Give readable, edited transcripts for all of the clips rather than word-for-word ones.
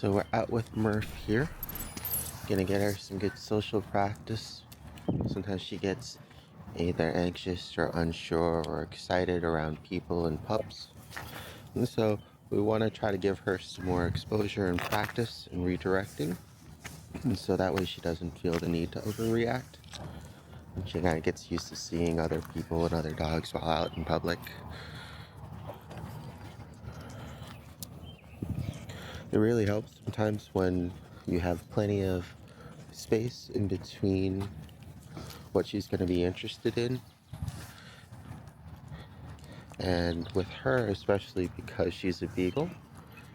So we're out with Murph here. Gonna get her some good social practice. Sometimes she gets either anxious or unsure or excited around people and pups. And so we want to try to give her some more exposure and practice and redirecting. And so that way she doesn't feel the need to overreact. And she kind of gets used to seeing other people and other dogs while out in public. It really helps sometimes when you have plenty of space in between what she's going to be interested in. And with her, especially because she's a beagle,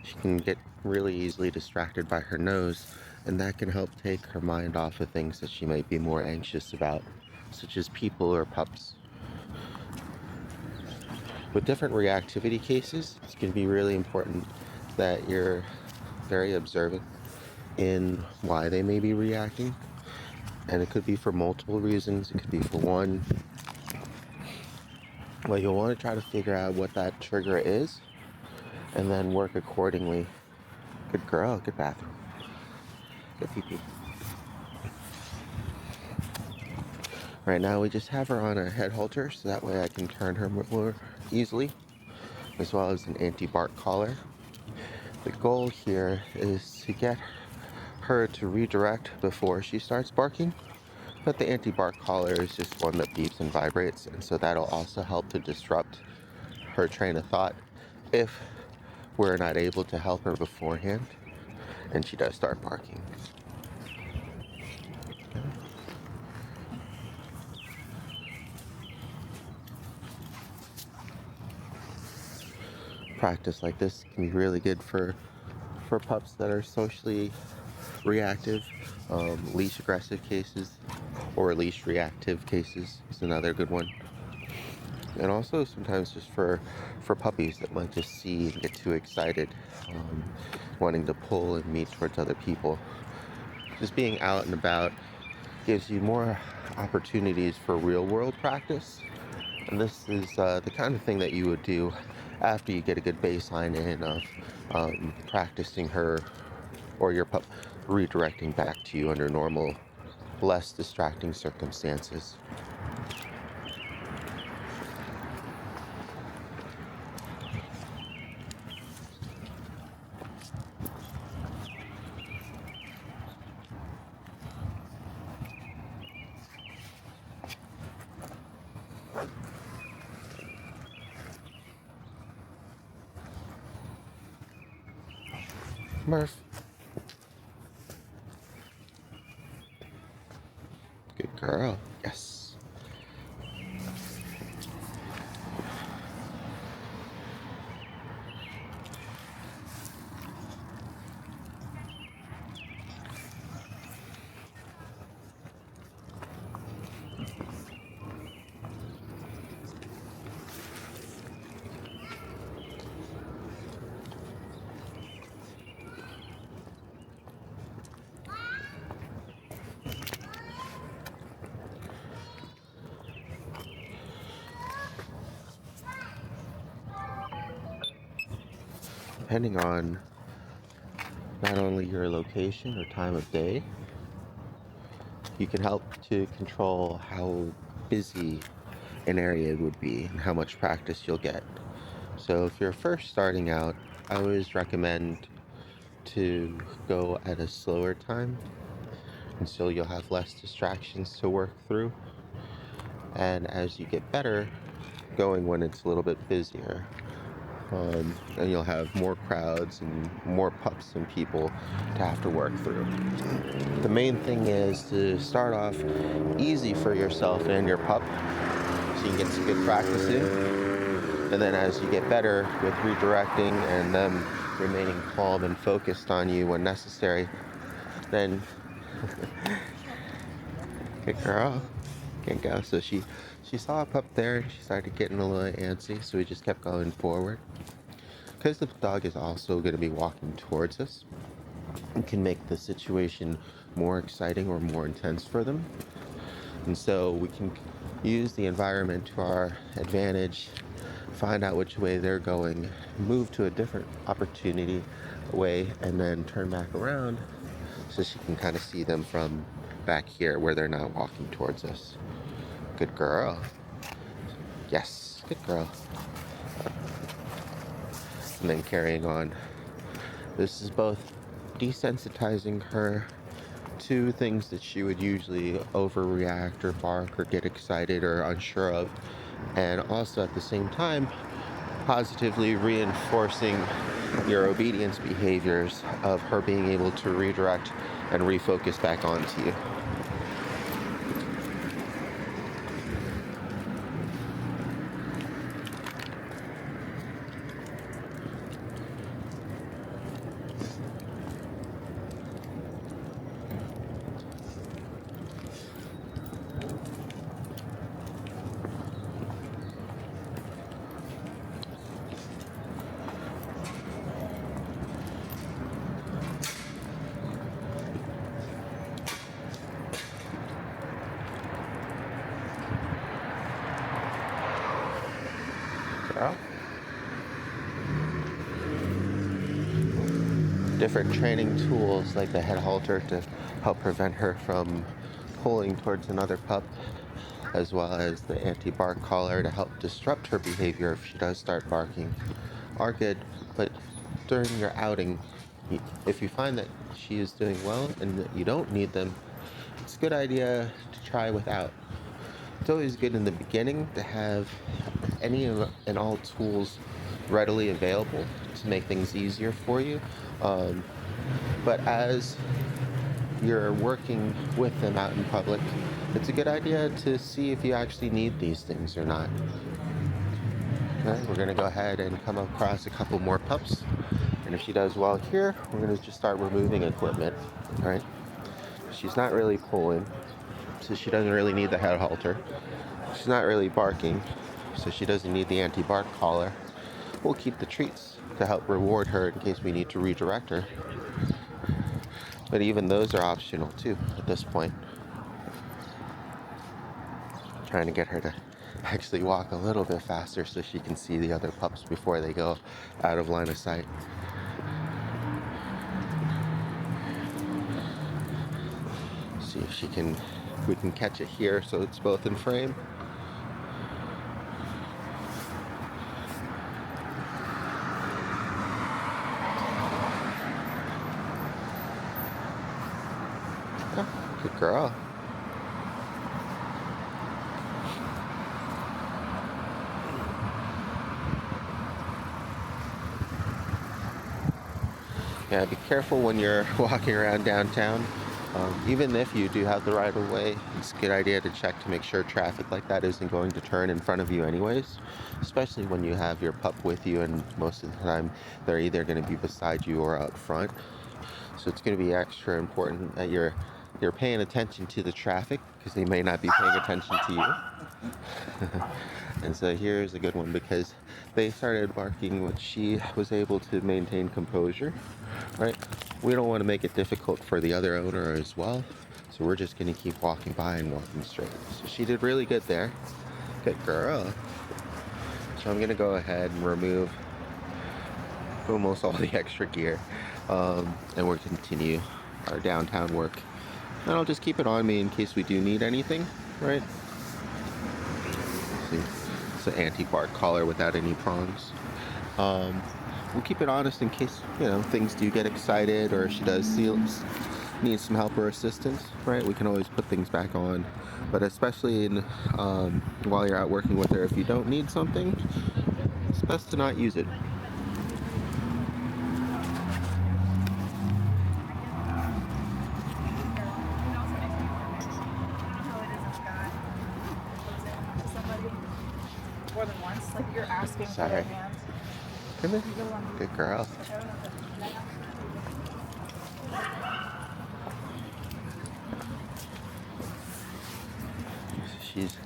she can get really easily distracted by her nose, and that can help take her mind off of things that she might be more anxious about, such as people or pups. With different reactivity cases, it's going to be really important that you're very observant in why they may be reacting. And it could be for multiple reasons. It could be for one. Well, you'll want to try to figure out what that trigger is and then work accordingly. Good girl, good bathroom. Good pee-pee. Right now we just have her on a head halter so that way I can turn her more easily, as well as an anti-bark collar. The goal here is to get her to redirect before she starts barking, but the anti-bark collar is just one that beeps and vibrates, and so that'll also help to disrupt her train of thought if we're not able to help her beforehand and she does start barking. Practice like this can be really good for pups that are socially reactive. Leash aggressive cases or leash reactive cases is another good one. And also sometimes just for puppies that might just see and get too excited, wanting to pull and meet towards other people. Just being out and about gives you more opportunities for real world practice. And this is the kind of thing that you would do after you get a good baseline in of practicing her or your pup redirecting back to you under normal, less distracting circumstances. Murph. Good girl. Yes. Depending on not only your location or time of day, you can help to control how busy an area would be and how much practice you'll get. So if you're first starting out, I always recommend to go at a slower time, and so you'll have less distractions to work through. And as you get better, going when it's a little bit busier. And you'll have more crowds and more pups and people to have to work through. The main thing is to start off easy for yourself and your pup so you can get some good practice in. And then as you get better with redirecting and them remaining calm and focused on you when necessary, then good girl, can't go. So she saw a pup there and she started getting a little antsy, so we just kept going forward. Because the dog is also going to be walking towards us, it can make the situation more exciting or more intense for them. And so we can use the environment to our advantage find out which way they're going, move to a different opportunity way, and then turn back around so she can kind of see them from back here where they're not walking towards us. Good girl. Yes, good girl. And then carrying on. This is both desensitizing her to things that she would usually overreact or bark or get excited or unsure of, and also at the same time positively reinforcing your obedience behaviors of her being able to redirect and refocus back onto you. Girl. Different training tools like the head halter to help prevent her from pulling towards another pup, as well as the anti-bark collar to help disrupt her behavior if she does start barking, are good. But during your outing, if you find that she is doing well and that you don't need them, it's a good idea to try without. It's always good in the beginning to have any and all tools readily available to make things easier for you. But as you're working with them out in public, it's a good idea to see if you actually need these things or not. Okay, we're going to go ahead and come across a couple more pups. And if she does well here, we're going to just start removing equipment. All right? She's not really pulling, so she doesn't really need the head halter. She's not really barking, so she doesn't need the anti-bark collar. We'll keep the treats to help reward her in case we need to redirect her. But even those are optional too at this point. Trying to get her to actually walk a little bit faster so she can see the other pups before they go out of line of sight. See if we can catch it here so it's both in frame. Oh, good girl. Yeah, be careful when you're walking around downtown. Even if you do have the right of way, it's a good idea to check to make sure traffic like that isn't going to turn in front of you anyways, especially when you have your pup with you, and most of the time they're either going to be beside you or up front. So it's going to be extra important that you're paying attention to the traffic, because they may not be paying attention to you. And so here's a good one, because they started barking when she was able to maintain composure, right? We don't want to make it difficult for the other owner as well, so we're just going to keep walking by and walking straight. So she did really good there. Good girl. So I'm going to go ahead and remove almost all the extra gear, and we'll continue our downtown work. And I'll just keep it on me in case we do need anything, right? See, it's an anti-bark collar without any prongs. We'll keep it honest in case, things do get excited, or if she does need some help or assistance, right? We can always put things back on. But especially while you're out working with her, if you don't need something, it's best to not use it. More than once, like you're asking for Sorry. their hands. Come here. Good girl. She's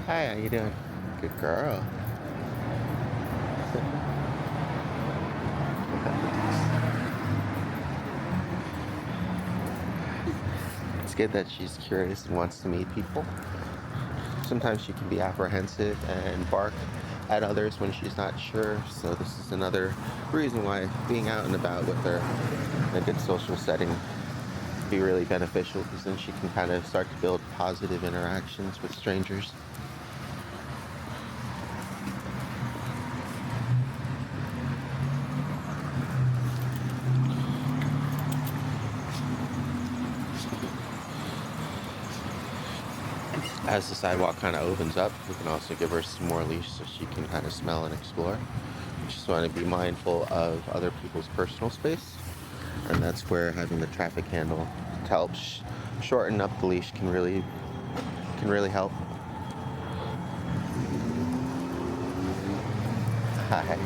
Hi, how you doing? Good girl. It's good that she's curious and wants to meet people. Sometimes she can be apprehensive and bark at others when she's not sure. So this is another reason why being out and about with her in a good social setting would be really beneficial, because then she can kind of start to build positive interactions with strangers. As the sidewalk kind of opens up, we can also give her some more leash so she can kind of smell and explore. We just want to be mindful of other people's personal space, and that's where having the traffic handle to help shorten up the leash can really help. Hi.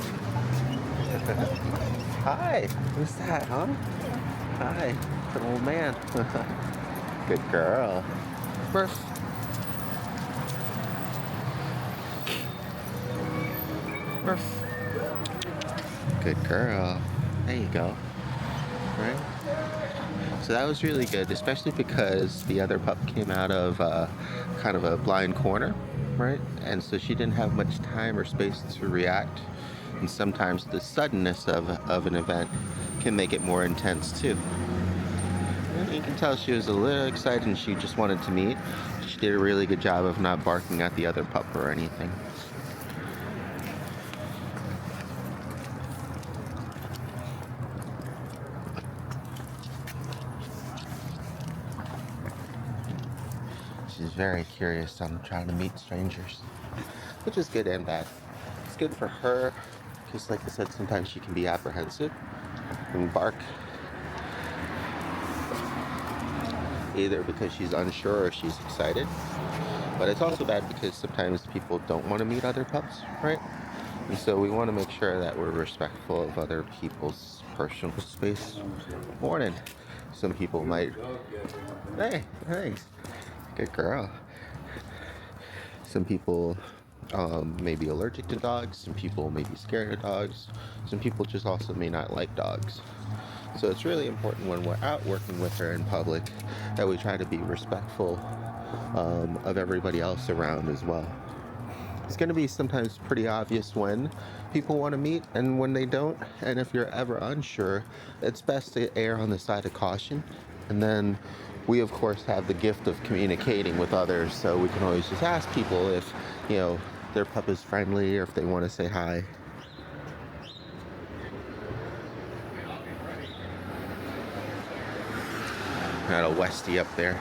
Hi. Who's that, huh? Hi. It's an old man. Good girl. Murph. Murph. Good girl. There you go. Right? So that was really good, especially because the other pup came out of kind of a blind corner, right? And so she didn't have much time or space to react. And sometimes the suddenness of an event can make it more intense too. And you can tell she was a little excited and she just wanted to meet. She did a really good job of not barking at the other pup or anything. She's very curious on trying to meet strangers, which is good and bad. It's good for her because, like I said, sometimes she can be apprehensive and bark, either because she's unsure or she's excited. But it's also bad because sometimes people don't want to meet other pups, right? And so we want to make sure that we're respectful of other people's personal space. Morning. Some people might, hey, thanks. Good girl. Some people may be allergic to dogs. Some people may be scared of dogs. Some people just also may not like dogs. So it's really important when we're out working with her in public that we try to be respectful of everybody else around as well. It's going to be sometimes pretty obvious when people want to meet and when they don't. And if you're ever unsure, it's best to err on the side of caution. And then we, of course, have the gift of communicating with others. So we can always just ask people if, their pup is friendly or if they want to say hi. Got a Westie up there.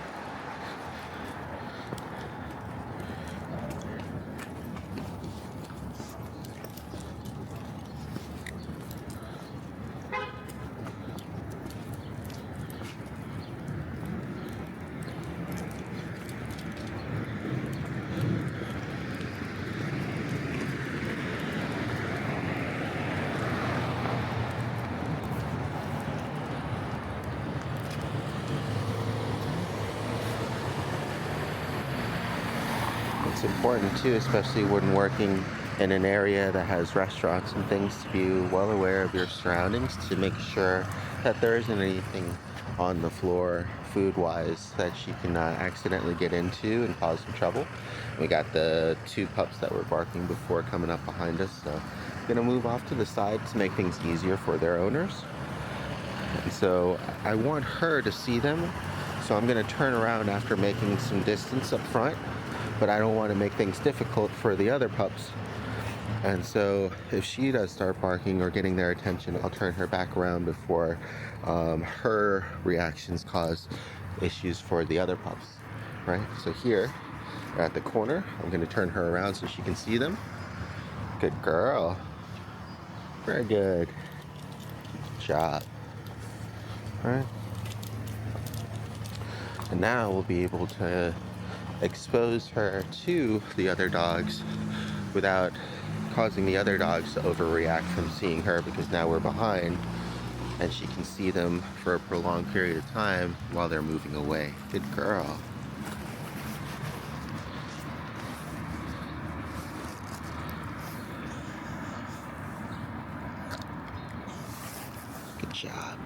It's important too, especially when working in an area that has restaurants and things, to be well aware of your surroundings, to make sure that there isn't anything on the floor food-wise that she can accidentally get into and cause some trouble. We got the two pups that were barking before coming up behind us, so I'm gonna move off to the side to make things easier for their owners. And so I want her to see them, so I'm gonna turn around after making some distance up front, but I don't want to make things difficult for the other pups. And so if she does start barking or getting their attention, I'll turn her back around before her reactions cause issues for the other pups, right? So here, at the corner, I'm going to turn her around so she can see them. Good girl. Very good. Good job. All right. And now we'll be able to expose her to the other dogs without causing the other dogs to overreact from seeing her, because now we're behind and she can see them for a prolonged period of time while they're moving away. Good girl. Good job.